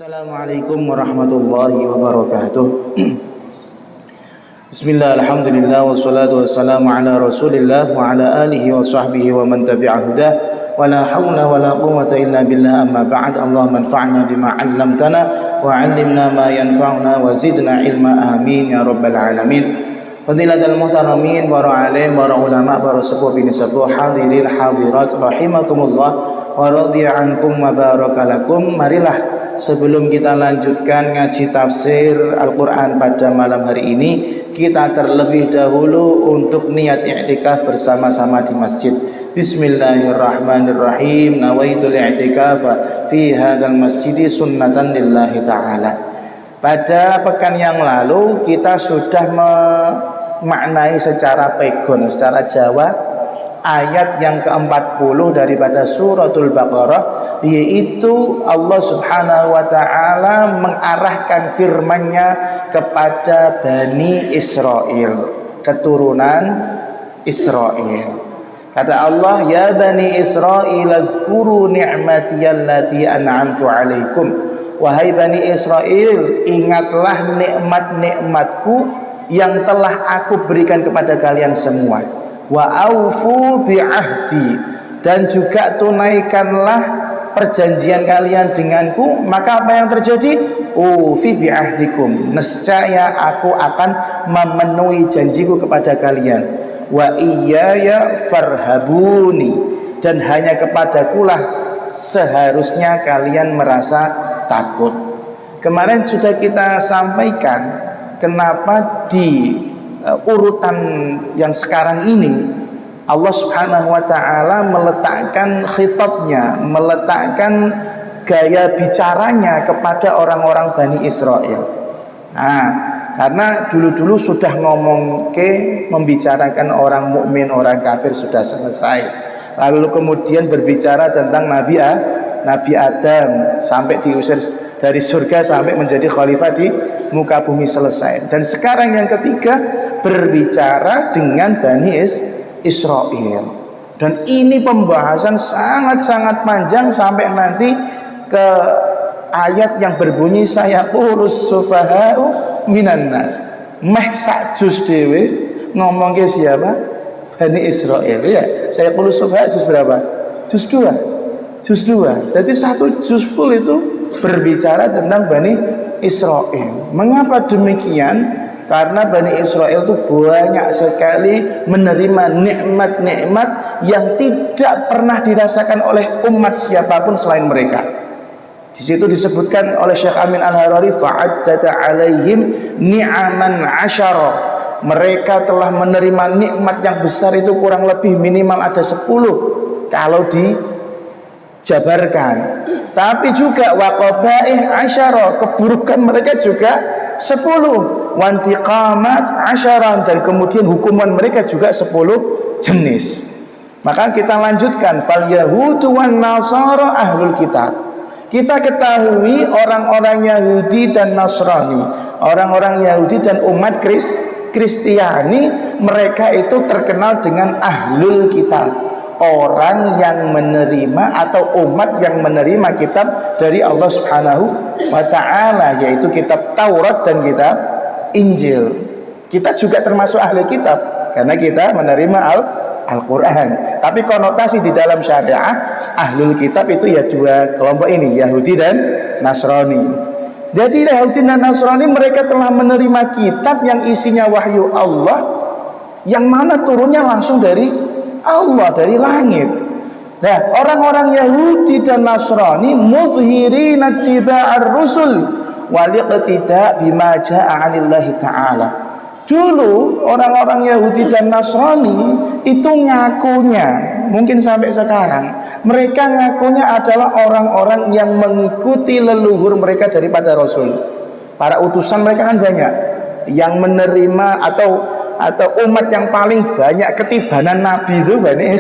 Assalamualaikum warahmatullahi wabarakatuh. Bismillah, alhamdulillah, wassalatu wassalamu ala rasulillah wa ala alihi wa sahbihi wa man tabi'a hudah wa la hawla wa la quwwata illa billah, amma ba'd. Allahumma anfa'na bima 'allamtana wa 'allimna ma yanfa'una wa zidna ilma, amin ya rabbal alamin. Fadilatul muhtaramin, para alim, para ulama, para sepuh bini sepuh, hadirin hadirat rahimakumullah wa radhiya ankum wa barakalakum. Marilah sebelum kita lanjutkan ngaji tafsir Al-Quran pada malam hari ini, kita terlebih dahulu untuk niat i'tikaf bersama-sama di masjid. Bismillahirrahmanirrahim. Nawaitul i'tikafa fi hadzal masjidi sunnatan lillahi ta'ala. Pada pekan yang lalu kita sudah memaknai secara pegon, secara Jawa, ayat yang ke-40 daripada suratul Baqarah, yaitu Allah Subhanahu wa ta'ala mengarahkan firman-Nya kepada Bani Israel, keturunan Israel. Kata Allah, ya Bani Israel azkuru ni'mati allati an'amtu alaikum. Wahai Bani Israel, ingatlah nikmat-nikmatku yang telah aku berikan kepada kalian semua. Wa aufu bi'ahdi, dan juga tunaikanlah perjanjian kalian denganku. Maka apa yang terjadi? Ufi bi'ahdikum, nescaya aku akan memenuhi janjiku kepada kalian. Wa iyaya farhabuni, dan hanya kepadakulah seharusnya kalian merasa takut. Kemarin sudah kita sampaikan kenapa di urutan yang sekarang ini Allah Subhanahu wa ta'ala meletakkan khitabnya, meletakkan gaya bicaranya kepada orang-orang Bani Israel. Karena dulu-dulu sudah membicarakan orang mukmin, orang kafir sudah selesai. Lalu kemudian berbicara tentang Nabi Adam sampai diusir dari surga sampai menjadi khalifah di muka bumi, selesai. Dan sekarang yang ketiga berbicara dengan Bani Israel. Dan ini pembahasan sangat-sangat panjang sampai nanti ke ayat yang berbunyi sayaqulus sufaha'u minan nas. Meh sak juz dhewe ngomong ke siapa? Bani Israel. Ya, sayaqulus sufaha'u juz berapa? Juz 2. Juz 2. Jadi satu juz full itu berbicara tentang Bani Israel. Mengapa demikian? Karena Bani Israel itu banyak sekali menerima nikmat-nikmat yang tidak pernah dirasakan oleh umat siapapun selain mereka. Di situ disebutkan oleh Syekh Amin Al-Harari, fa'addata alaihim ni'aman asyara. Mereka telah menerima nikmat yang besar itu kurang lebih minimal ada 10 kalau dijabarkan. Tapi juga waqabaih asyara, keburukan mereka juga 10, wantiqamat asyaran, dan kemudian hukuman mereka juga 10 jenis. Maka kita lanjutkan, fal yahudu wan nasara ahlul kitab. Kita ketahui orang-orang Yahudi dan Nasrani, orang-orang Yahudi dan umat Kristiani, mereka itu terkenal dengan ahlul kitab, orang yang menerima atau umat yang menerima kitab dari Allah Subhanahu wa ta'ala, yaitu kitab Taurat dan kitab Injil. Kita juga termasuk ahli kitab karena kita menerima Al-Quran. Tapi konotasi di dalam syariah ahlul kitab itu ya dua kelompok ini, Yahudi dan Nasrani. Jadi Yahudi dan Nasrani mereka telah menerima kitab yang isinya wahyu Allah, yang mana turunnya langsung dari Allah, dari langit. Nah, orang-orang Yahudi dan Nasrani muzhirina tiba'ar rusul waliqtida bima jaa'a 'anillahi ta'ala. Dulu orang-orang Yahudi dan Nasrani itu ngakunya, mungkin sampai sekarang mereka ngakunya adalah orang-orang yang mengikuti leluhur mereka daripada Rasul. Para utusan mereka kan banyak, yang menerima atau umat yang paling banyak ketibanan Nabi itu Bani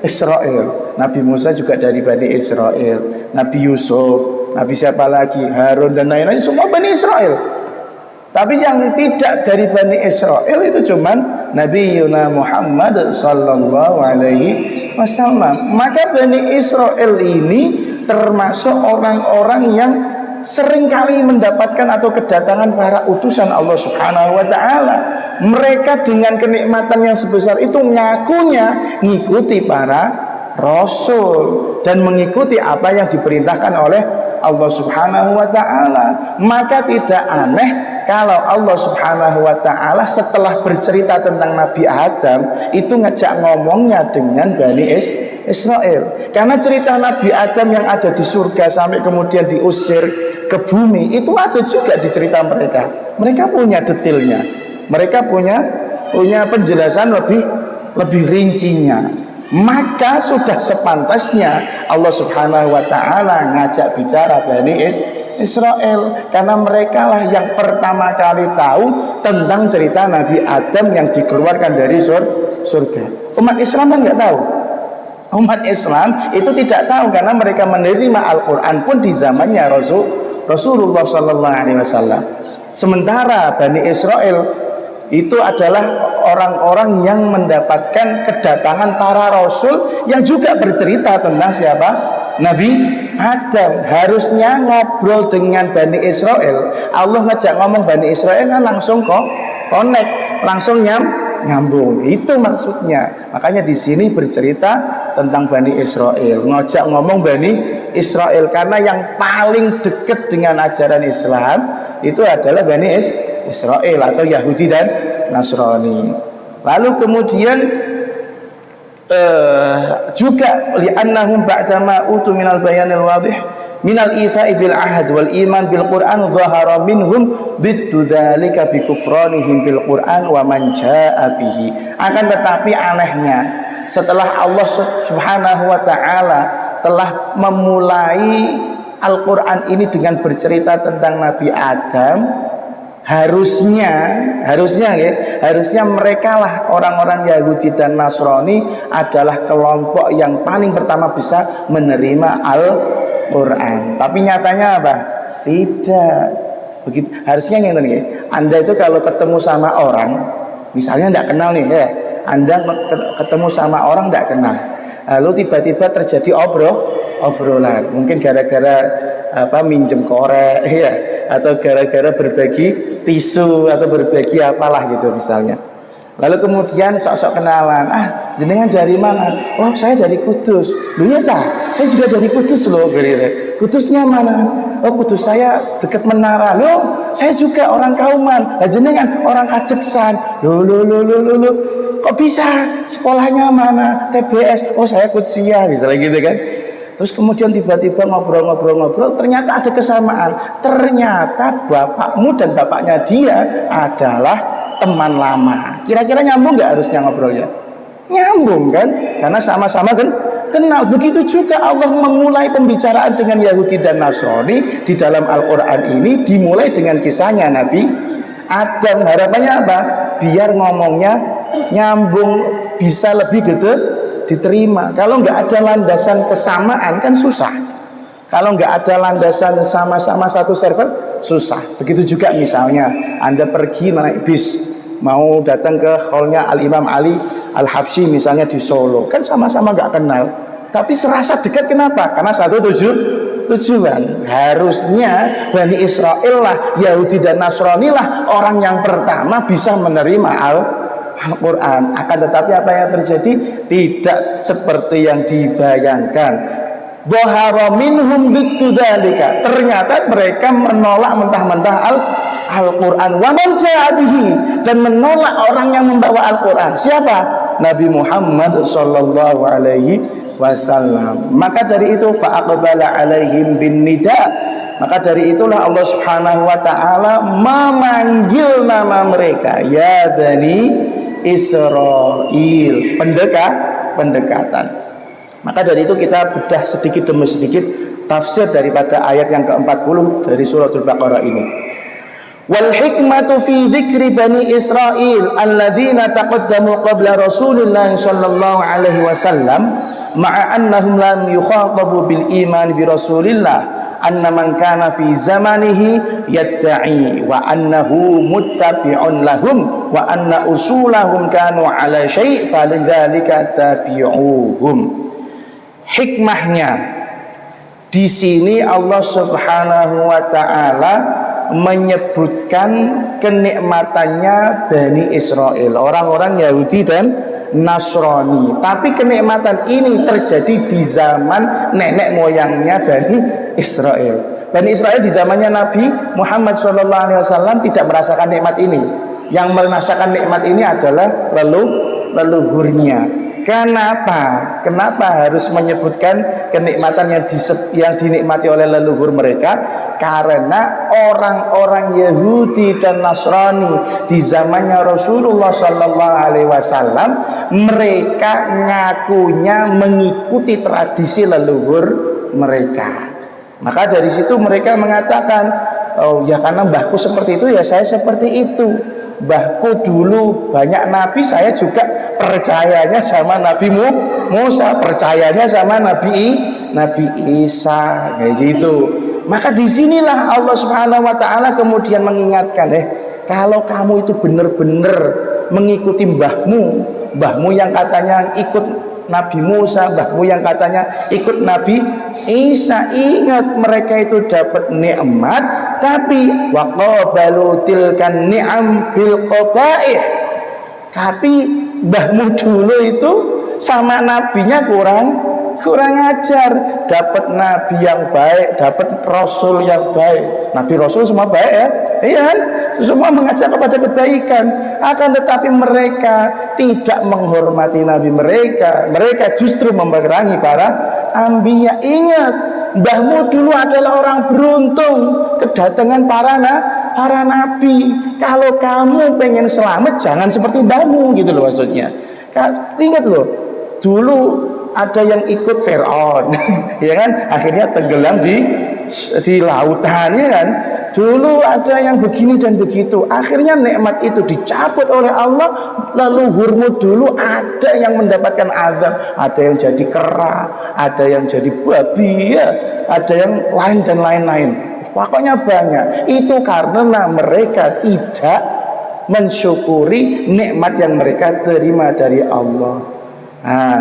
Israel. Nabi Musa juga dari Bani Israel, Nabi Yusuf, Nabi siapa lagi, Harun dan lain-lain, semua Bani Israel. Tapi yang tidak dari Bani Israel itu cuman Nabi Yuna Muhammad sallallahu alaihi wasallam. Maka Bani Israel ini termasuk orang-orang yang seringkali mendapatkan atau kedatangan para utusan Allah Subhanahu wa taala. Mereka dengan kenikmatan yang sebesar itu ngakunya ngikuti para rasul dan mengikuti apa yang diperintahkan oleh Allah Subhanahu wa taala. Maka tidak aneh kalau Allah Subhanahu wa taala setelah bercerita tentang Nabi Adam itu ngajak ngomongnya dengan Bani Israel. Karena cerita Nabi Adam yang ada di surga sampai kemudian diusir ke bumi itu ada juga di cerita mereka. Mereka punya detailnya. Mereka punya penjelasan lebih rincinya. Maka sudah sepantasnya Allah Subhanahu wa taala ngajak bicara Bani Israel, karena mereka lah yang pertama kali tahu tentang cerita Nabi Adam yang dikeluarkan dari surga. Umat Islam kan nggak tahu. Umat Islam itu tidak tahu karena mereka menerima Al-Quran pun di zamannya Rasulullah Sallallahu Alaihi Wasallam. Sementara Bani Israel itu adalah orang-orang yang mendapatkan kedatangan para rasul yang juga bercerita tentang siapa? Nabi Adam. Harusnya ngobrol dengan Bani Israel. Allah ngajak ngomong Bani Israel kan langsung connect, langsung nyambung. Itu maksudnya. Makanya di sini bercerita tentang Bani Israel, ngajak ngomong Bani Israel, karena yang paling dekat dengan ajaran Islam itu adalah Bani Israel atau Yahudi dan Nasrani. Lalu kemudian juga li'annahum ba'dama utu minal bayanil wadih minal ifa'i bil ahad wal iman bil Qur'an zahara minhum diddu dzalika bi kufranihim bil Qur'an wa man jaa'a bihi. Akan tetapi anehnya setelah Allah Subhanahu wa taala telah memulai Al-Qur'an ini dengan bercerita tentang Nabi Adam, harusnya mereka lah orang-orang Yahudi dan Nasrani adalah kelompok yang paling pertama bisa menerima Al-Quran. Tapi nyatanya apa? Tidak begitu. Harusnya yang ini, Anda itu kalau ketemu sama orang, misalnya tidak kenal nih ya, Anda ketemu sama orang tidak kenal, lalu tiba-tiba terjadi obrolan, mungkin gara-gara minjem korek ya, atau gara-gara berbagi tisu atau berbagi apalah gitu misalnya. Lalu kemudian sok-sok kenalan, jenengan dari mana? Oh, saya dari Kudus. Lu ya tak? Saya juga dari Kudus loh. Kudusnya mana? Oh, Kudus saya dekat Menara. Loh, saya juga orang Kauman. Lah jenengan orang Kajeksan. Loh. Kok bisa? Sekolahnya mana? TBS. Oh, saya Kudsiah, misalnya gitu kan. Terus kemudian tiba-tiba ngobrol, ternyata ada kesamaan. Ternyata bapakmu dan bapaknya dia adalah teman lama. Kira-kira nyambung nggak harusnya ngobrolnya? Nyambung kan? Karena sama-sama kan kenal. Begitu juga Allah memulai pembicaraan dengan Yahudi dan Nasrani di dalam Al-Quran ini dimulai dengan kisahnya Nabi Adam. Harapannya apa? Biar ngomongnya nyambung, bisa lebih diterima. Kalau nggak ada landasan kesamaan kan susah. Kalau nggak ada landasan sama-sama satu server, susah. Begitu juga misalnya Anda pergi naik bis, mau datang ke hallnya Al-Imam Ali Al-Habsyi misalnya di Solo, kan sama-sama nggak kenal, tapi serasa dekat. Kenapa? Karena satu tujuan. Harusnya Bani Israel lah, Yahudi dan Nasrani lah orang yang pertama bisa menerima Al-Quran. Akan tetapi apa yang terjadi? Tidak seperti yang dibayangkan. Dhahara minhum bidzalika. Ternyata mereka menolak mentah-mentah Al-Quran. Wa man jaa bihi, dan menolak orang yang membawa Al-Quran. Siapa? Nabi Muhammad sallallahu alaihi wasallam. Maka dari itu fa aqbala alaihim bin nida. Maka dari itulah Allah Subhanahu wa taala memanggil nama mereka, ya Bani Israel, pendekatan. Maka dari itu kita bedah sedikit demi sedikit tafsir daripada ayat yang ke-40 dari suratul Baqarah ini. Wal hikmatu fi dzikri Bani Israil alladzina taqaddamu qabla Rasulillah sallallahu alaihi wasallam ma'a annahum lam yukhatabu bil iman bi Rasulillah anna man kana fi zamanihi yatta'i wa annahu muttabi'un lahum wa anna usulahum kanu ala syai' falidzalika tabi'uhum. Hikmahnya Di sini Allah Subhanahu wa taala menyebutkan kenikmatannya Bani Israel, orang-orang Yahudi dan Nasrani. Tapi kenikmatan ini terjadi di zaman nenek moyangnya Bani Israel. Bani Israel di zamannya Nabi Muhammad SAW tidak merasakan nikmat ini. Yang merasakan nikmat ini adalah leluhurnya. Kenapa? Kenapa harus menyebutkan kenikmatan yang dinikmati oleh leluhur mereka? Karena orang-orang Yahudi dan Nasrani di zamannya Rasulullah SAW, mereka ngakunya mengikuti tradisi leluhur mereka. Maka dari situ mereka mengatakan, oh ya karena mbahku seperti itu ya saya seperti itu. Mbahku dulu banyak nabi, saya juga percayanya sama Nabi Musa, percayanya sama Nabi Isa, kayak gitu. Maka disinilah Allah Subhanahu wa taala kemudian mengingatkan, kalau kamu itu benar-benar mengikuti mbahmu yang katanya ikut Nabi Musa, mbahmu yang katanya ikut Nabi Isa, ingat mereka itu dapat nikmat, tapi waqabalu tilkan ni'am bil qabaih. Tapi mbahmu dulu itu sama nabinya kurang ajar. Dapat nabi yang baik, dapat rasul yang baik. Nabi rasul semua baik ya, iya kan? Semua mengajak kepada kebaikan. Akan tetapi mereka tidak menghormati nabi mereka. Mereka justru memerangi para anbiya. Ingat, mbahmu dulu adalah orang beruntung kedatangan para nabi. Kalau kamu pengen selamat, jangan seperti mbahmu, gitu loh maksudnya. Ingat loh, dulu ada yang ikut Fir'aun, ya kan? Akhirnya tenggelam di lautan, ya kan? Dulu ada yang begini dan begitu. Akhirnya nikmat itu dicabut oleh Allah. Leluhurmu dulu ada yang mendapatkan azab, ada yang jadi kera, ada yang jadi babi, ya, ada yang lain dan lain-lain. Pokoknya banyak. Itu karena mereka tidak mensyukuri nikmat yang mereka terima dari Allah. Nah,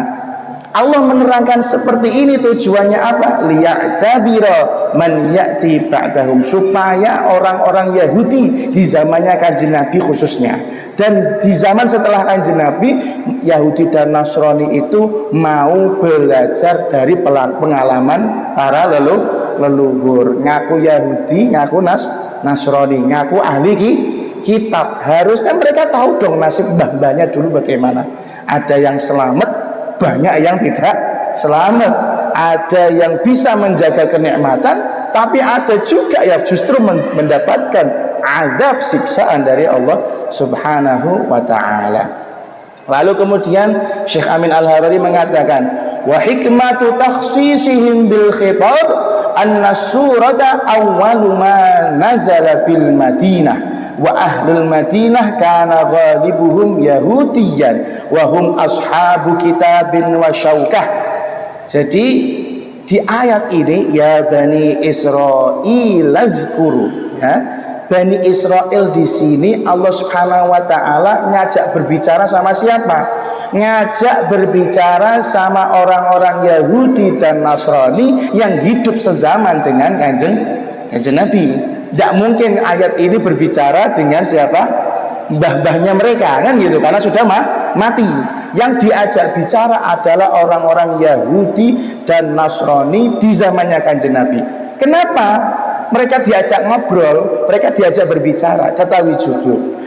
Allah menerangkan seperti ini tujuannya apa? Liya'tabira man ya'ti ba'dahum, supaya orang-orang Yahudi di zamannya Kanjeng Nabi khususnya, dan di zaman setelah Kanjeng Nabi, Yahudi dan Nasrani itu mau belajar dari pengalaman para leluhur. Ngaku Yahudi, ngaku Nasrani, ngaku ahli kitab. Harusnya mereka tahu dong nasib mbah-mbahnya dulu bagaimana. Ada yang selamat, banyak yang tidak selamat. Ada yang bisa menjaga kenikmatan, tapi ada juga yang justru mendapatkan azab, siksaan dari Allah Subhanahu wa ta'ala. Lalu kemudian Syekh Amin Al-Harari mengatakan, wa hikmatu takhsisihim bil khitab anna surata awwalu ma nazala bil Madinah wa ahlul Madinah kana ghalibuhum yahudiyan wa hum ashabu kitabin wa syaukah. Jadi di ayat ini, ya Bani Israil azkuru, ya Bani Israel, di sini Allah Subhanahu wa taala ngajak berbicara sama siapa? Ngajak berbicara sama orang-orang Yahudi dan Nasrani yang hidup sezaman dengan kanjeng Nabi. Tidak mungkin ayat ini berbicara dengan siapa? Mbah-mbahnya mereka, kan gitu, karena sudah mati. Yang diajak bicara adalah orang-orang Yahudi dan Nasrani di zamannya kanjeng Nabi. Kenapa mereka diajak ngobrol, mereka diajak berbicara? Ketahui judul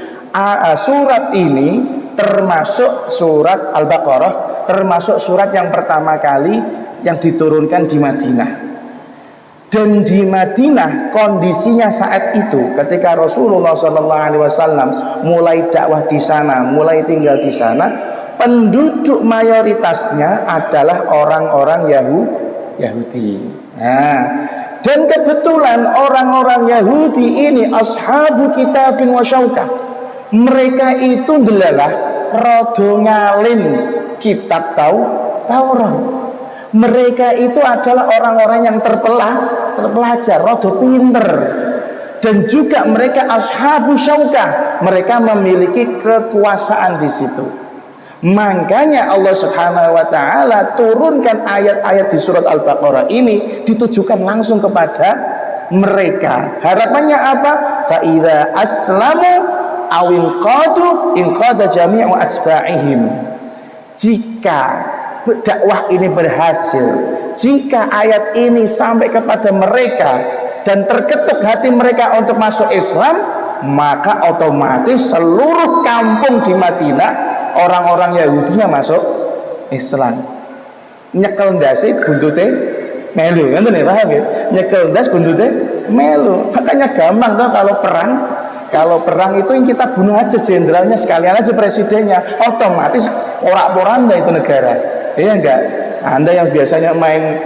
surat ini termasuk surat Al-Baqarah, termasuk surat yang pertama kali yang diturunkan di Madinah. Dan di Madinah kondisinya saat itu, ketika Rasulullah SAW mulai dakwah di sana, mulai tinggal di sana, penduduk mayoritasnya adalah orang-orang Yahudi. Nah, dan kebetulan orang-orang Yahudi ini ashabu kitabin wa syaukah. Mereka itu adalah rada ngalim kitab Taurat. Mereka itu adalah orang-orang yang terpelajar, rada pinter. Dan juga mereka ashabu syaukah, mereka memiliki kekuasaan di situ. Makanya Allah Subhanahu wa taala turunkan ayat-ayat di surat Al-Baqarah ini ditujukan langsung kepada mereka. Harapannya apa? Fa idza aslamu awil qadu in qada jami'u asba'ihim. Jika dakwah ini berhasil, jika ayat ini sampai kepada mereka dan terketuk hati mereka untuk masuk Islam, maka otomatis seluruh kampung di Madinah orang-orang Yahudinya masuk Islam. Nyekel ndase buntute melu, ngoten ya, paham ya? Nyekel ndas buntute melu. Makanya gampang toh kalau perang. Kalau perang itu yang kita bunuh aja jenderalnya, sekalian aja presidennya, otomatis porak-poranda itu negara. Iya enggak? Anda yang biasanya main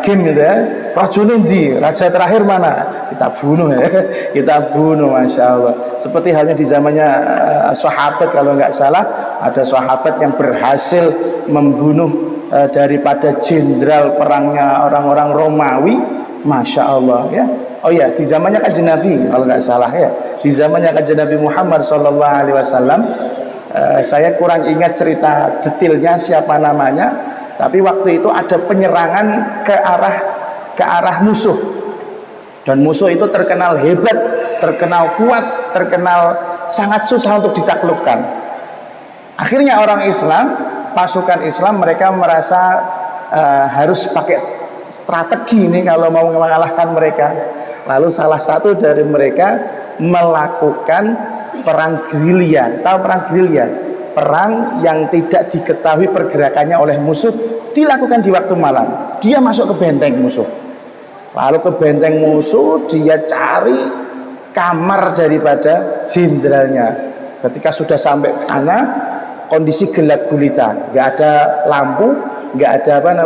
game gitu ya, rajulun di raja terakhir mana, kita bunuh ya. Kita bunuh, masya Allah. Seperti halnya di zamannya sahabat, kalau nggak salah ada sahabat yang berhasil membunuh daripada jenderal perangnya orang-orang Romawi, masya Allah ya. Oh ya, di zamannya Kanjeng Nabi kalau nggak salah ya, di zamannya Kanjeng Nabi Muhammad SAW. Saya kurang ingat cerita detailnya siapa namanya, tapi waktu itu ada penyerangan ke arah musuh, dan musuh itu terkenal hebat, terkenal kuat, terkenal sangat susah untuk ditaklukkan. Akhirnya orang Islam, pasukan Islam, mereka merasa harus pakai strategi nih kalau mau mengalahkan mereka. Lalu salah satu dari mereka melakukan perang gerilya. Tahu perang gerilya? Perang yang tidak diketahui pergerakannya oleh musuh, dilakukan di waktu malam. Dia masuk ke benteng musuh. Lalu ke benteng musuh dia cari kamar daripada jenderalnya. Ketika sudah sampai ke sana, kondisi gelap gulita, nggak ada lampu, nggak ada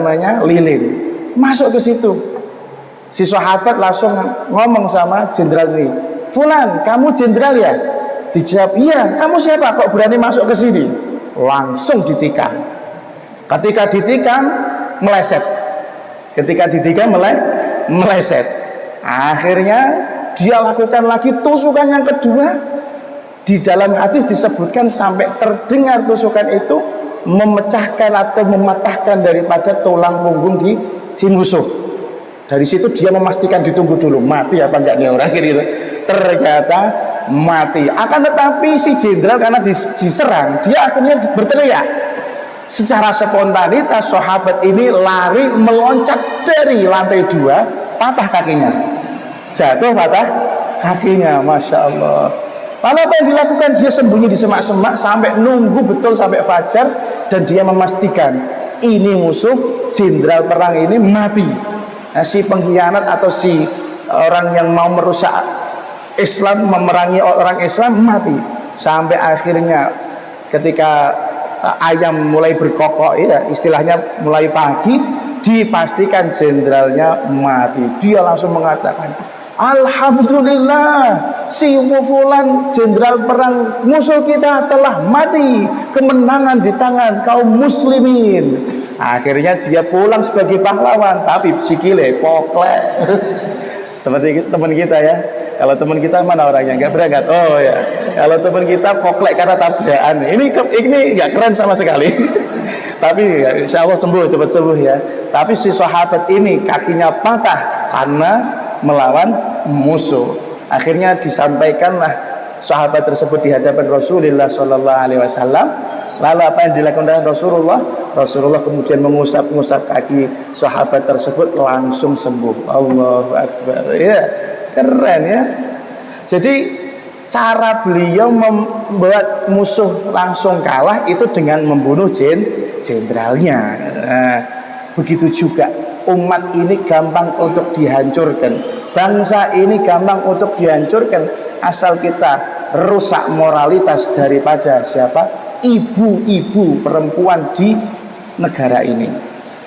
lilin. Masuk ke situ. Si sahabat langsung ngomong sama jenderal ini, "Fulan, kamu jenderal ya?" Dijawab, "Iya." "Kamu siapa kok berani masuk ke sini?" Langsung ditikam. Ketika ditikam, meleset. Ketika ditikam meleset. Akhirnya dia lakukan lagi tusukan yang kedua. Di dalam hadis disebutkan sampai terdengar tusukan itu memecahkan atau mematahkan daripada tulang punggung di si musuh. Dari situ dia memastikan, ditunggu dulu mati apa enggak nih orang gitu. Ternyata mati. Akan tetapi si jenderal karena diserang, dia akhirnya berteriak. Secara spontanitas sahabat ini lari meloncat dari lantai 2, patah kakinya. Jatuh patah kakinya, masya Allah. Lalu apa yang dilakukan? Dia sembunyi di semak-semak sampai nunggu betul sampai fajar, dan dia memastikan ini musuh jenderal perang ini mati. Nah, si pengkhianat atau si orang yang mau merusak Islam, memerangi orang Islam mati. Sampai akhirnya ketika ayam mulai berkokok ya, istilahnya mulai pagi, dipastikan jenderalnya mati. Dia langsung mengatakan, "Alhamdulillah, si Fulan jenderal perang musuh kita telah mati. Kemenangan di tangan kaum muslimin." Akhirnya dia pulang sebagai pahlawan, tapi sikile poklek. Seperti teman kita ya. Kalau teman kita mana orangnya nggak berangkat? Oh ya. Kalau teman kita poklek karena tabrakan. Ini nggak keren sama sekali. Tapi ya, insya Allah sembuh, cepat sembuh ya. Tapi si sahabat ini kakinya patah karena melawan musuh. Akhirnya disampaikanlah sahabat tersebut di hadapan Rasulullah SAW. Lalu apa yang dilakukan Rasulullah? Rasulullah kemudian mengusap-ngusap kaki sahabat tersebut, langsung sembuh. Allahu Akbar. Ya, keren ya. Jadi cara beliau membuat musuh langsung kalah itu dengan membunuh jenderalnya. Nah, begitu juga umat ini gampang untuk dihancurkan, bangsa ini gampang untuk dihancurkan, asal kita rusak moralitas daripada siapa? Ibu-ibu perempuan di negara ini.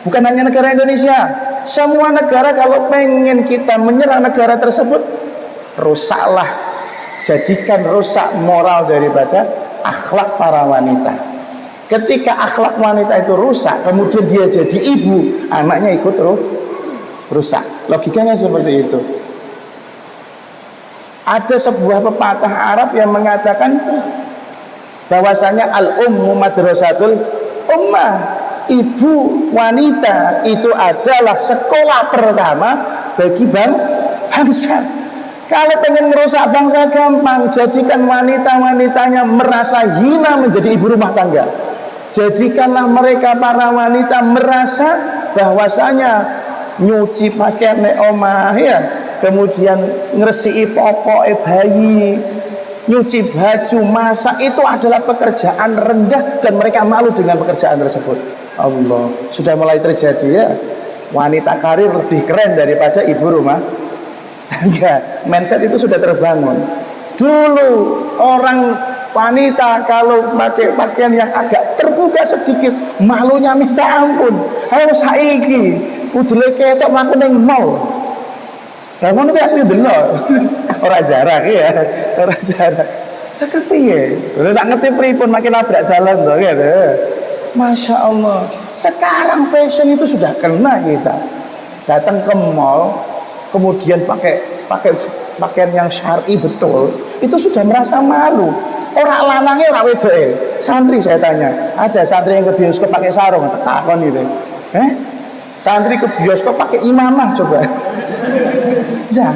Bukan hanya negara Indonesia, semua negara kalau pengen kita menyerang negara tersebut, rusaklah, jadikan rusak moral daripada akhlak para wanita. Ketika akhlak wanita itu rusak, kemudian dia jadi ibu, anaknya ikut rusak. Logikanya seperti itu. Ada sebuah pepatah Arab yang mengatakan, bahwasanya al-ummu madrasatul ummah, ibu wanita itu adalah sekolah pertama bagi bangsa. Kalau pengen merusak bangsa gampang, jadikan wanita-wanitanya merasa hina menjadi ibu rumah tangga. Jadikanlah mereka para wanita merasa bahwasanya nyuci pakaian nek omah ya, kemudian ngresiki popoke bayi, nyuci baju, masak itu adalah pekerjaan rendah dan mereka malu dengan pekerjaan tersebut. Allah, sudah mulai terjadi ya, wanita karir lebih keren daripada ibu rumah tangga. Mindset itu sudah terbangun. Dulu orang wanita kalau pakai pakaian yang agak terbuka sedikit malunya minta ampun. Ayo saiki udele ketok mlaku ning mall. Lah ngono kuwi aku delok. Ora jarak ya, ora jarak. Lah kepiye? Ora tak ngerti pripun makin nabrak dalan to gitu. Masya Allah, sekarang fashion itu sudah kena kita. Datang ke mall, kemudian pakai pakaian yang syar'i betul, itu sudah merasa malu. Orang lanangnya orang wedoke. Santri saya tanya, ada santri yang ke bioskop pakai sarung, takon gitu. Santri ke bioskop pakai imamah coba. Tidak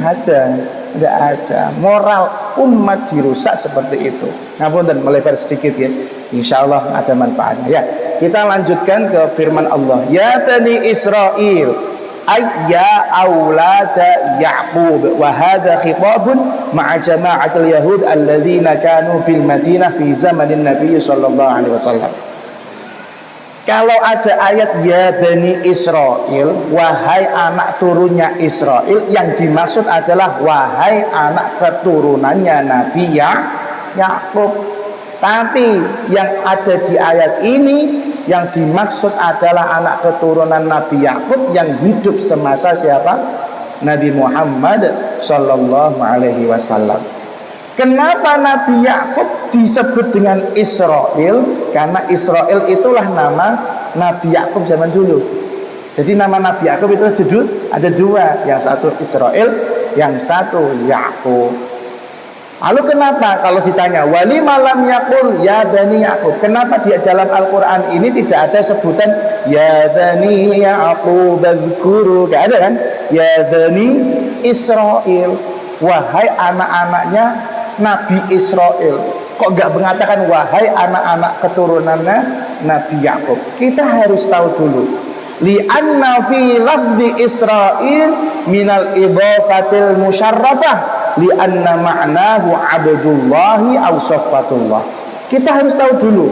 ada. Moral umat dirusak seperti itu. Ngapunten melebar sedikit ya. Insya Allah ada manfaatnya. Ya, kita lanjutkan ke firman Allah. Ya Bani Israel, ya aulada Ya'qub, wa hadha khitabun ma'a jama'atil yahud alladzina kanu bil Madinah fi zamanin Nabi sallallahu alaihi wasallam. Kalau ada ayat ya Bani Israel, wahai anak turunnya Israel, yang dimaksud adalah wahai anak keturunannya Nabi Ya'qub. Tapi yang ada di ayat ini yang dimaksud adalah anak keturunan Nabi Ya'qub yang hidup semasa siapa? Nabi Muhammad sallallahu alaihi wasallam. Kenapa Nabi Ya'qub disebut dengan Israel? Karena Israel itulah nama Nabi Ya'qub zaman dulu. Jadi nama Nabi Ya'qub itu ada dua, yang satu Israel, yang satu Ya'qub. Lalu kenapa kalau ditanya wali malam yaqul ya Bani Ya'qub, kenapa di dalam Al-Quran ini tidak ada sebutan ya Bani Ya'qub dzkuru? Gak ada kan? Ya Bani Israel, wahai anak-anaknya Nabi Israel. Kok gak mengatakan wahai anak-anak keturunannya Nabi Ya'qub? Kita harus tahu dulu, li'anna fi lafzi Israel minal idhafatil musyarrafah li'anna ma'nahu abdullahi aw saffatullah. Kita harus tahu dulu,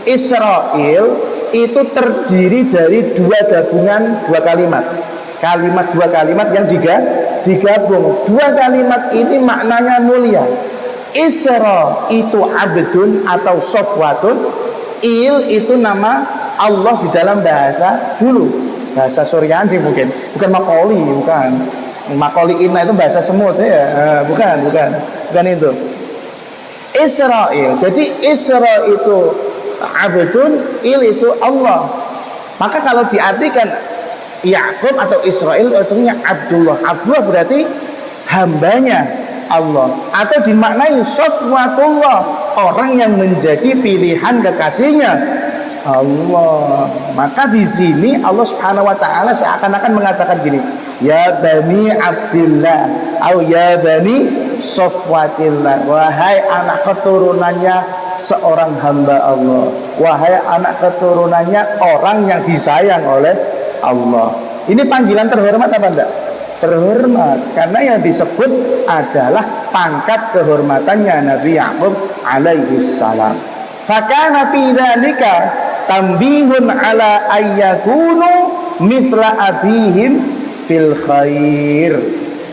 Israel itu terdiri dari dua kalimat. Dua kalimat yang digabung. Dua kalimat ini maknanya mulia. Isra itu abdun atau safwatun. Il itu nama Allah di dalam bahasa dulu, bahasa Suryani mungkin, bukan Makoli, bukan. Makoli Ina itu bahasa semut ya, bukan itu. Israel. Jadi Isra itu abdun, il itu Allah. Maka kalau diartikan Ya'qub atau Israel artinya Abdullah. Abdullah berarti hambanya Allah, atau dimaknai safwatullah, orang yang menjadi pilihan kekasihnya Allah. Maka di sini Allah Subhanahu wa taala seakan-akan mengatakan gini, ya Bani Abdillah atau ya Bani Safwatillah, wahai anak keturunannya seorang hamba Allah, wahai anak keturunannya orang yang disayang oleh Allah. Ini panggilan terhormat apa enggak? Terhormat, karena yang disebut adalah pangkat kehormatannya Nabi Ya'qub alaihi salam. Fakana fi dzalika tambihun ala ayyakunu mithla abihim fil khair.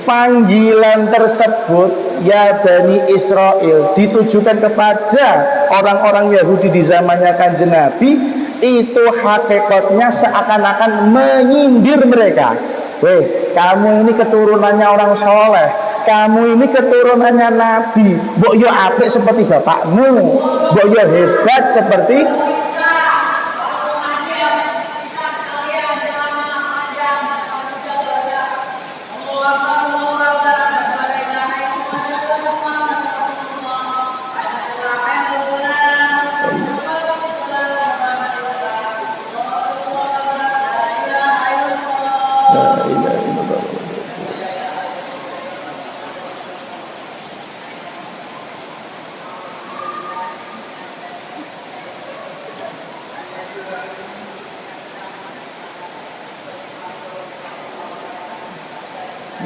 Panggilan tersebut ya Bani Israel ditujukan kepada orang-orang Yahudi di zamannya Kanjeng Nabi. Itu hakikatnya seakan-akan menyindir mereka. Weh, kamu ini keturunannya orang soleh, kamu ini keturunannya Nabi, mbok yo apik seperti bapakmu, mbok yo hebat seperti La ilaha illallah.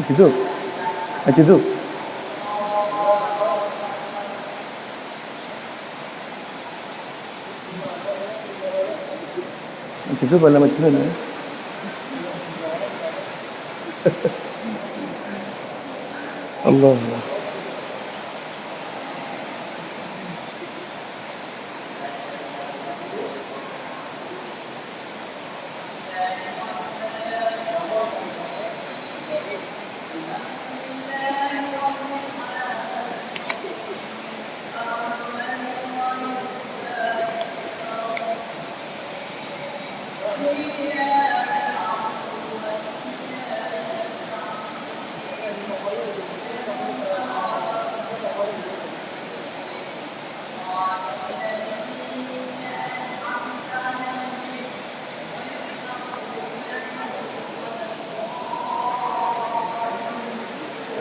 Gitu. Gitu. Gitu pada Majnun ya. Allah.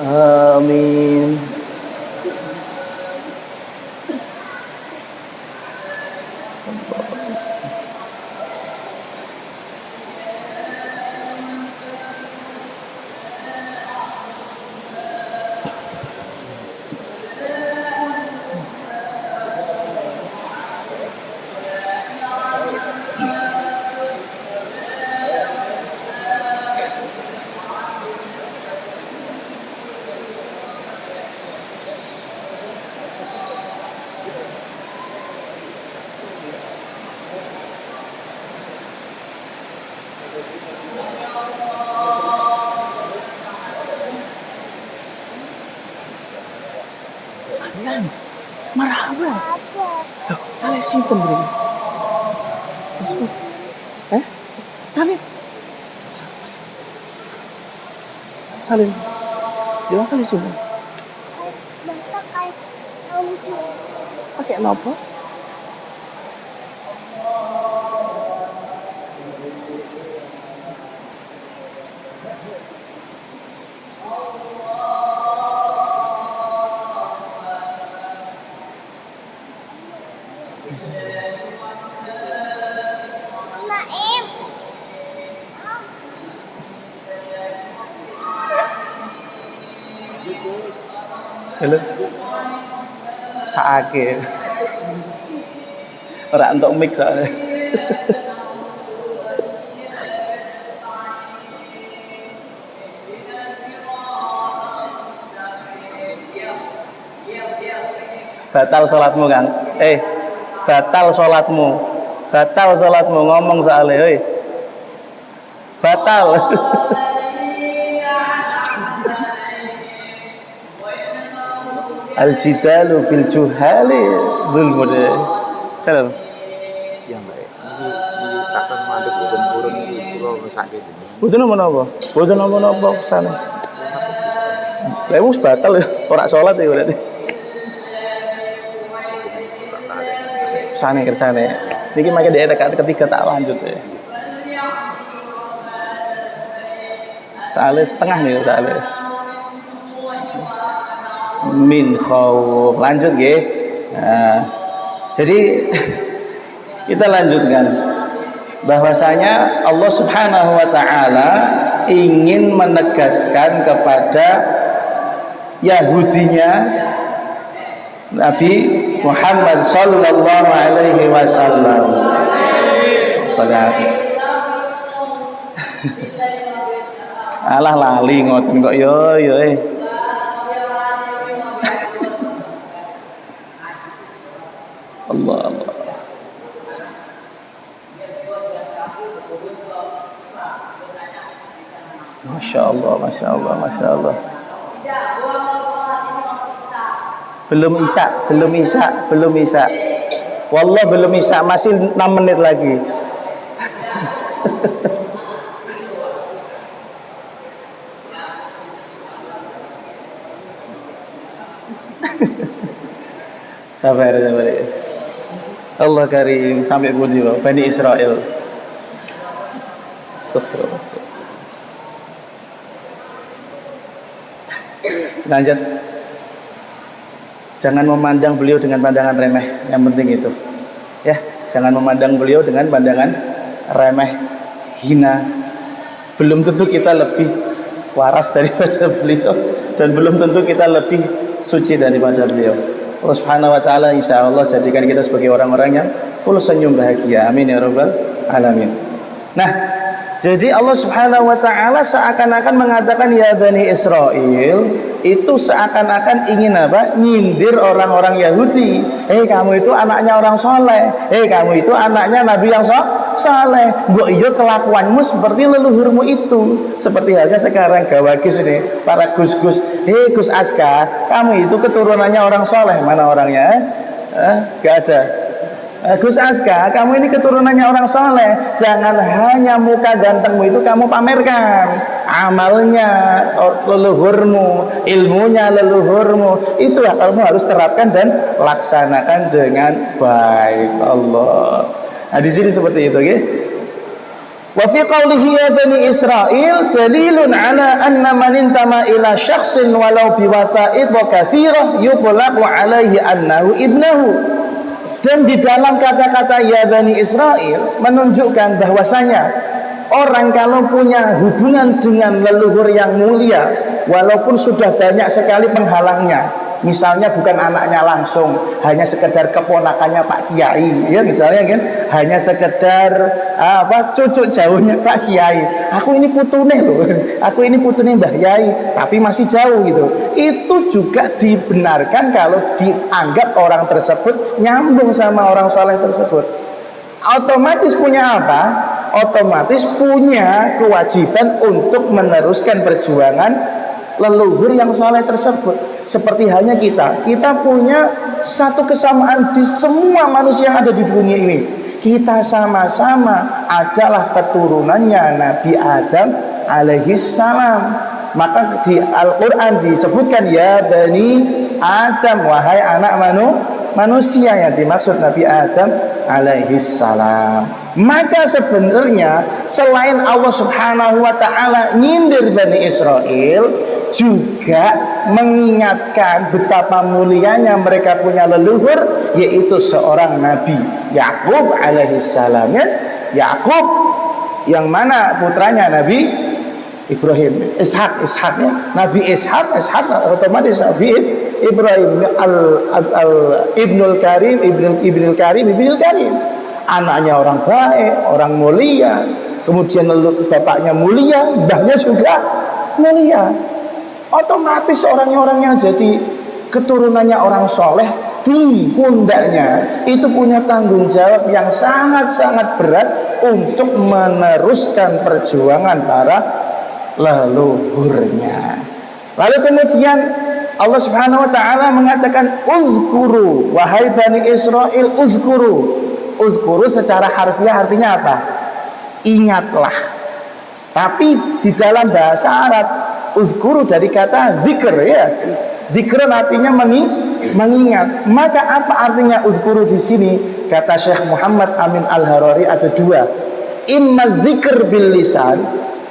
Amin. Lan, marhaba. Tuh, kalian simpen beri. Masuk. Salim. Salim. Dia kali simpen. Pakai apa? Halo. Sakit. Ora entuk mic soalnya. Batal salatmu, Kang. Batal salatmu. Batal salatmu ngomong soalnya, hei. Batal. Al-jidalu bil juhali dzulmun. Kalau ya Mbak, ini takkan mandek boten-boten kula sakit ini. boten menapa? Boten napa-napa kesane. Lah wis batal ya, ora salat ya berarti. Kersane. Niki make dhek rakaat ketiga tak lanjut ya. Soalnya setengah nih soalnya. Min khauf. Lanjut nggih. Nah, jadi kita lanjutkan bahwasanya Allah Subhanahu wa taala ingin menegaskan kepada Yahudinya Nabi Muhammad sallallahu alaihi wasallam. Salat. Alah lali ngoten kok yo. Allah. Masya Allah. Belum Isya. Wallah belum Isya, masih 6 menit lagi. Sabar. Allah karim sampai budi Bani Israel. Astaghfirullah. Lanjut. Jangan memandang beliau dengan pandangan remeh, yang penting itu. Ya, jangan memandang beliau dengan pandangan remeh, hina. Belum tentu kita lebih waras daripada beliau, dan belum tentu kita lebih suci daripada beliau. Allah Subhanahu wa taala insyaallah jadikan kita sebagai orang-orang yang full senyum bahagia. Amin ya rabbal alamin. Nah, jadi Allah Subhanahu wa taala seakan-akan mengatakan ya Bani Israel, itu seakan-akan ingin apa? Nyindir orang-orang Yahudi. Kamu itu anaknya orang soleh. Kamu itu anaknya Nabi yang soleh. Mbok iyo kelakuanmu seperti leluhurmu itu. Seperti halnya sekarang gawagis ini, para gus-gus. Gus Aska, kamu itu keturunannya orang soleh. Mana orangnya? Gak ada. Gus Aska, kamu ini keturunannya orang soleh. Jangan hanya muka gantengmu itu kamu pamerkan. Amalnya leluhurmu, ilmunya leluhurmu, itu kamu harus terapkan dan laksanakan dengan baik. Allah. Nah, di sini seperti itu, okay? Wa fi qawlihi ya Bani Israel dalilun ala anna man intama ila syakhsin walau biwasa'id wa katsirah yutlaqu alaihi annahu ibnahu. Dan di dalam kata-kata ya Bani Israel menunjukkan bahwasanya orang kalau punya hubungan dengan leluhur yang mulia, walaupun sudah banyak sekali penghalangnya, misalnya bukan anaknya langsung, hanya sekedar keponakannya Pak Kiai, ya misalnya kan, hanya sekedar cucu jauhnya Pak Kiai. Aku ini putune loh, aku ini putune Mbah Yai, tapi masih jauh gitu. Itu juga dibenarkan kalau dianggap orang tersebut nyambung sama orang soleh tersebut. Otomatis punya apa? Otomatis punya kewajiban untuk meneruskan perjuangan leluhur yang soleh tersebut. Seperti halnya kita punya satu kesamaan di semua manusia yang ada di dunia ini. Kita sama-sama adalah keturunannya Nabi Adam alaihi salam. Maka di Al-Quran disebutkan ya Bani Adam, wahai anak manusia, yang dimaksud Nabi Adam alaihi salam. Maka sebenarnya selain Allah Subhanahu wa ta'ala nyindir Bani Israel, juga mengingatkan betapa mulianya mereka punya leluhur, yaitu seorang Nabi Yakub alaihi salam. Yakub yang mana putranya Nabi Ibrahim, Ishaknya Nabi Ishak otomatis Nabi Ibrahim Ibnul Karim, anaknya orang baik, orang mulia, kemudian bapaknya mulia, mbahnya juga mulia. Otomatis orang yang jadi keturunannya orang soleh, di pundaknya itu punya tanggung jawab yang sangat-sangat berat untuk meneruskan perjuangan para leluhurnya. Lalu kemudian Allah Subhanahu wa ta'ala mengatakan uzkuru, wahai Bani Israel, uzkuru secara harfiah artinya apa? Ingatlah. Tapi di dalam bahasa Arab uzkuru dari kata zikr, ya. Zikr artinya mengingat. Maka apa artinya uzkuru di sini? Kata Syekh Muhammad Amin Al-Harari ada dua. Imma zikr bil lisan,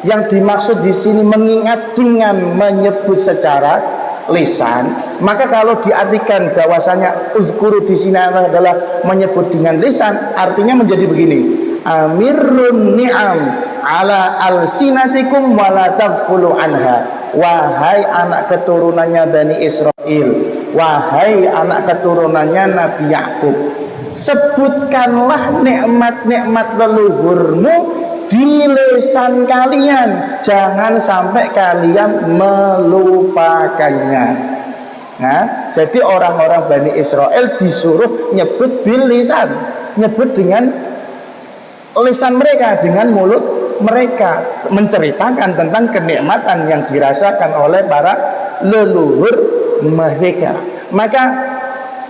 yang dimaksud di sini mengingat dengan menyebut secara lisan. Maka kalau diartikan bahwasanya uzkuru di sini adalah menyebut dengan lisan, artinya menjadi begini: amirun ni'am ala alsinatikum wala taghfulu anha. Wahai anak keturunannya Bani Israel, wahai anak keturunannya Nabi Yakub, sebutkanlah nikmat-nikmat leluhurmu di lisan kalian, jangan sampai kalian melupakannya. Nah, jadi orang-orang Bani Israel disuruh nyebut bil lisan, nyebut dengan lisan mereka, dengan mulut mereka, menceritakan tentang kenikmatan yang dirasakan oleh para leluhur mereka. Maka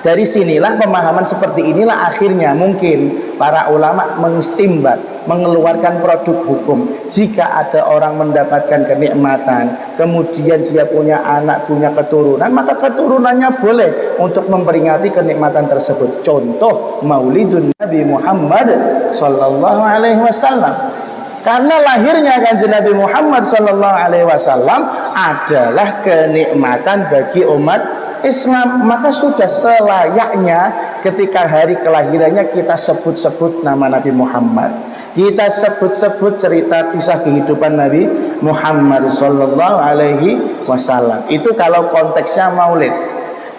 dari sinilah pemahaman seperti inilah akhirnya mungkin para ulama mengistimbat, mengeluarkan produk hukum. Jika ada orang mendapatkan kenikmatan, kemudian dia punya anak, punya keturunan, maka keturunannya boleh untuk memperingati kenikmatan tersebut. Contoh Maulidun Nabi Muhammad sallallahu alaihi wasallam. Karena lahirnya Kanjeng Nabi Muhammad sallallahu alaihi wasallam adalah kenikmatan bagi umat Islam, maka sudah selayaknya ketika hari kelahirannya kita sebut-sebut nama Nabi Muhammad. Kita sebut-sebut cerita kisah kehidupan Nabi Muhammad sallallahu alaihi wasallam. Itu kalau konteksnya Maulid.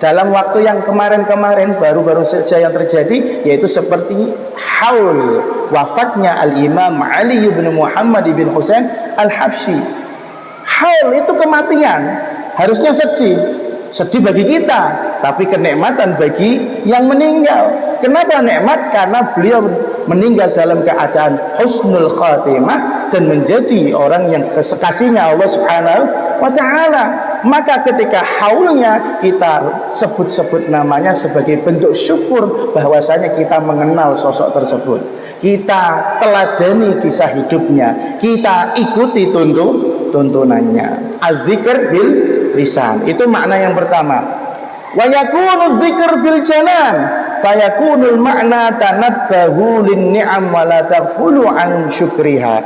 Dalam waktu yang kemarin-kemarin baru-baru saja yang terjadi, yaitu seperti haul wafatnya Al-Imam Ali bin Muhammad bin Husain Al-Habsyi. Haul itu kematian, harusnya sedih bagi kita, tapi kenikmatan bagi yang meninggal. Kenapa nikmat? Karena beliau meninggal dalam keadaan husnul khatimah dan menjadi orang yang kekasihnya Allah Subhanahu wa taala. Maka ketika haulnya kita sebut-sebut namanya sebagai bentuk syukur bahwasanya kita mengenal sosok tersebut, kita teladani kisah hidupnya, kita ikuti tuntunannya. Az-zikr bil lisan, itu makna yang pertama. Wa yakunu dzikr bil janan fayakunul ma'na tanabbahu lin ni'am wa la taghfulu an syukriha.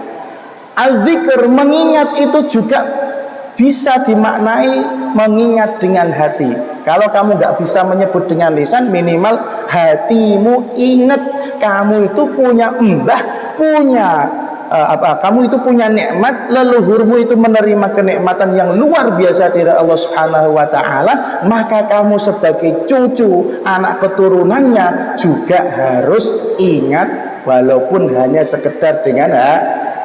Az-zikr, mengingat, itu juga bisa dimaknai mengingat dengan hati. Kalau kamu nggak bisa menyebut dengan lisan, minimal hatimu ingat kamu itu punya mbah, punya kamu itu punya nikmat, leluhurmu itu menerima kenikmatan yang luar biasa dari Allah Subhanahu wa taala, maka kamu sebagai cucu, anak keturunannya juga harus ingat walaupun hanya sekedar dengan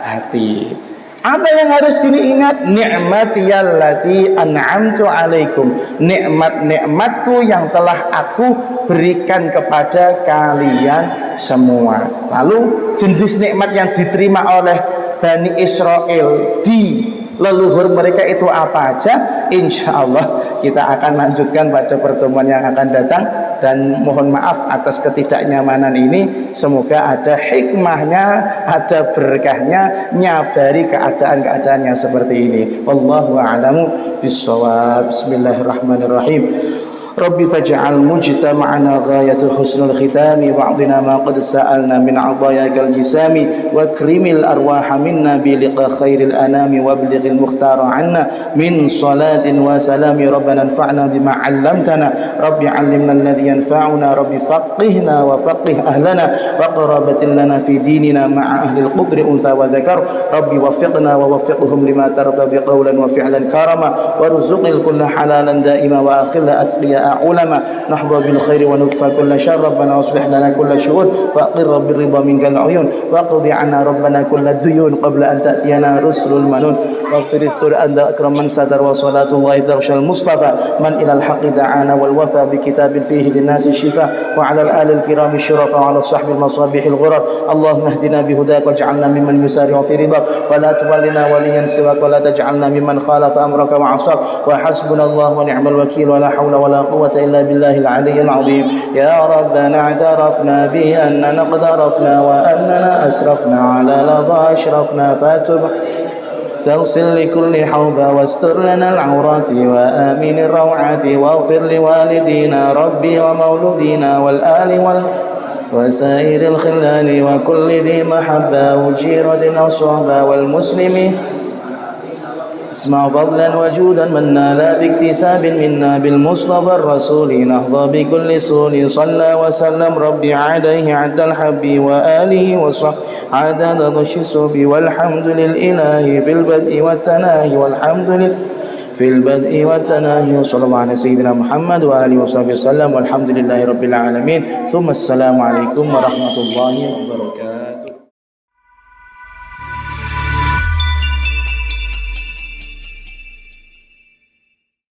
hati. Apa yang harus diingat? Ni'matiyallati an'amtu alaikum, nikmat-nikmatku yang telah aku berikan kepada kalian semua. Lalu jenis nikmat yang diterima oleh Bani Israel di leluhur mereka itu apa aja? Insya Allah kita akan lanjutkan pada pertemuan yang akan datang. Dan mohon maaf atas ketidaknyamanan ini, semoga ada hikmahnya, ada berkahnya, nyabari keadaan-keadaan yang seperti ini. Wallahu a'lamu bissawab. Bismillahirrahmanirrahim. Rabbi faj'al mujtama'ana ghayatu husnul khitami ba'dina ma qad sa'alna min 'adayakal jisami wa krimil arwaha minna bi liqa khairil anami wa blighil mukhtara 'anna min salatin wa salami. Rabbana anfa'na bima 'allamtana, rabbi 'allimna alladhi yanfa'una, rabbi faqihna wa faqih ahlana wa qarabatin lana fi dinina ma'a ahli al-qudri untha wa dhakar. Rabbi waffiqna wa waffiqhum lima tardadi qawlan wa fi'lan karama warzuqil kulla halalan da'ima wa akhilla asqiya علماء نحظى بالخير ونكفى كل شر. ربنا واصلح لنا كل شؤون وأقر بالرضا منك العيون واقض عنا ربنا كل الديون قبل أن تأتينا رسل المنون. واغفر استر أنت أكرم من ستر وصلاة الله تغشى المصطفى من إلى الحق دعانا والوفى بكتاب فيه للناس الشفاء وعلى الآل الكرام الشرفاء وعلى الصحب المصابيح الغرر. اللهم اهدنا بهداك واجعلنا ممن يسارع في رضاك ولا تولنا وليا سواك ولا تجعلنا ممن خالف أمرك وعصاك. وحسبنا الله ونعم الوكيل ولا حول ولا قوة إلا بالله العلي العظيم. يا ربنا اعترفنا بأننا قد عرفنا وأننا أسرفنا على لظى أشرفنا فاتب تغسل لكل حوبة واستر لنا العورات وآمن الروعات واغفر لوالدينا ربي ومولودينا والآل وسائر الخلان وكل ذي محبة وجيرة أو صحبة والمسلمين. اسمع فضلا وجودا منا لا باكتساب منا بالمصطفى الرسول نهضى بكل سول. صلى وسلم ربي عليه عد الحب وآله وصحبه عدد ضش السب والحمد للإله في البدء والتناهي والحمد لله في البدء والتناهي. وصلى الله على سيدنا محمد وآله وصحبه وسلم والحمد لله رب العالمين. ثم السلام عليكم ورحمة الله وبركاته.